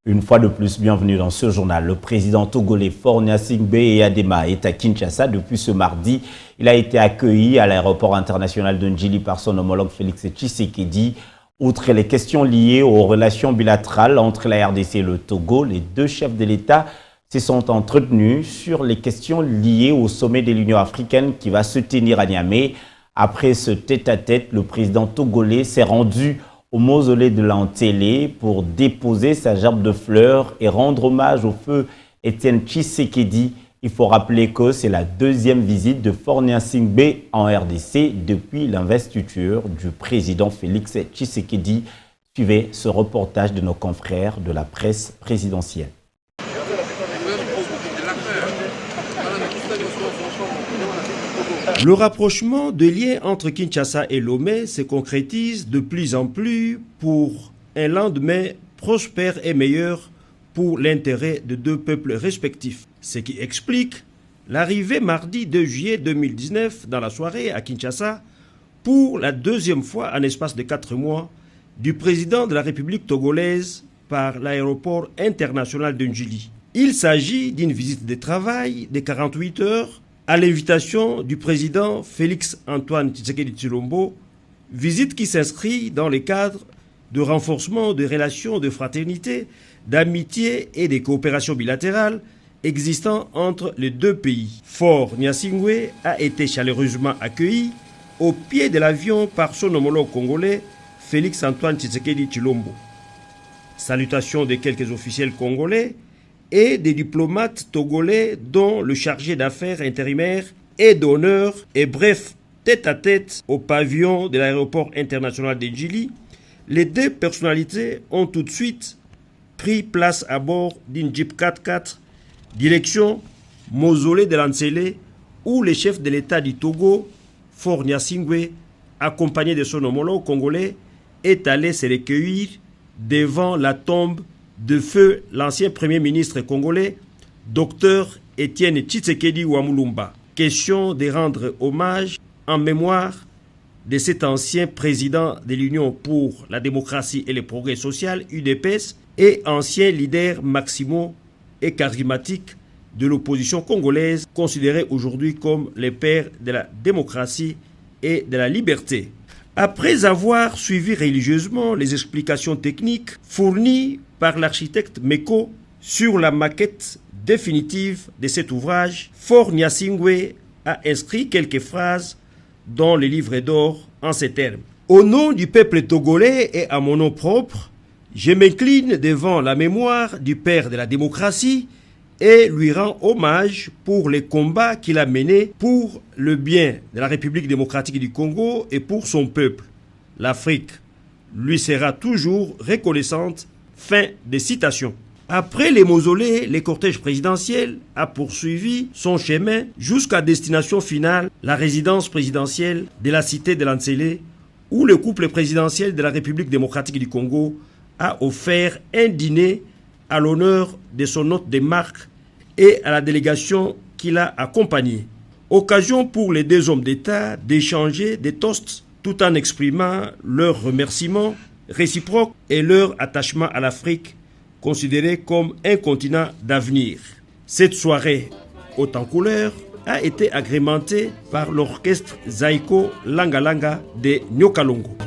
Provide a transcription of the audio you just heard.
Une fois de plus, bienvenue dans ce journal. Le président togolais Faure Gnassingbé Eyadema est à Kinshasa depuis ce mardi. Il a été accueilli à l'aéroport international de Njili par son homologue Félix Tshisekedi. Outre les questions liées aux relations bilatérales entre la RDC et le Togo, les deux chefs de l'État se sont entretenus sur les questions liées au sommet de l'Union africaine qui va se tenir à Niamey. Après ce tête-à-tête, le président togolais s'est rendu au mausolée de l'Antélé pour déposer sa gerbe de fleurs et rendre hommage au feu Étienne Tshisekedi. Il faut rappeler que c'est la deuxième visite de Faure Gnassingbé en RDC depuis l'investiture du président Félix Tshisekedi. Suivez ce reportage de nos confrères de la presse présidentielle. Le rapprochement de liens entre Kinshasa et Lomé se concrétise de plus en plus pour un lendemain prospère et meilleur pour l'intérêt de deux peuples respectifs. Ce qui explique l'arrivée mardi 2 juillet 2019 dans la soirée à Kinshasa pour la deuxième fois en espace de 4 mois du président de la République togolaise par l'aéroport international de Njili. Il s'agit d'une visite de travail de 48 heures à l'invitation du président Félix-Antoine Tshisekedi Tshilombo, visite qui s'inscrit dans le cadre de renforcement des relations de fraternité, d'amitié et de coopération bilatérale existant entre les deux pays. Faure Gnassingbé a été chaleureusement accueilli au pied de l'avion par son homologue congolais Félix-Antoine Tshisekedi Tshilombo. Salutations de quelques officiels congolais et des diplomates togolais dont le chargé d'affaires intérimaire et d'honneur et bref, tête-à-tête au pavillon de l'aéroport international de Njili, les deux personnalités ont tout de suite pris place à bord d'une Jeep 4x4 direction mausolée de l'Antélé où le chef de l'État du Togo, Faure Gnassingbé, accompagné de son homologue congolais, est allé se recueillir devant la tombe de feu l'ancien premier ministre congolais, Dr Étienne Tshisekedi Wamulumba. Question de rendre hommage en mémoire de cet ancien président de l'Union pour la démocratie et le progrès social, UDPS, et ancien leader maximaux et charismatique de l'opposition congolaise, considéré aujourd'hui comme le père de la démocratie et de la liberté. Après avoir suivi religieusement les explications techniques fournies par l'architecte Meko sur la maquette définitive de cet ouvrage, Faure Gnassingbé a inscrit quelques phrases dans le livre d'or en ces termes. Au nom du peuple togolais et à mon nom propre, je m'incline devant la mémoire du père de la démocratie et lui rends hommage pour les combats qu'il a menés pour le bien de la République démocratique du Congo et pour son peuple. L'Afrique lui sera toujours reconnaissante. Fin de citation. Après les mausolées, le cortège présidentiel a poursuivi son chemin jusqu'à destination finale, la résidence présidentielle de la cité de l'Antélé, où le couple présidentiel de la République démocratique du Congo a offert un dîner à l'honneur de son hôte de marque et à la délégation qui l'a accompagné. Occasion pour les deux hommes d'État d'échanger des toasts tout en exprimant leurs remerciements réciproques et leur attachement à l'Afrique, considérée comme un continent d'avenir. Cette soirée, haute en couleur, a été agrémentée par l'orchestre Zaiko Langa Langa de Nyokalongo.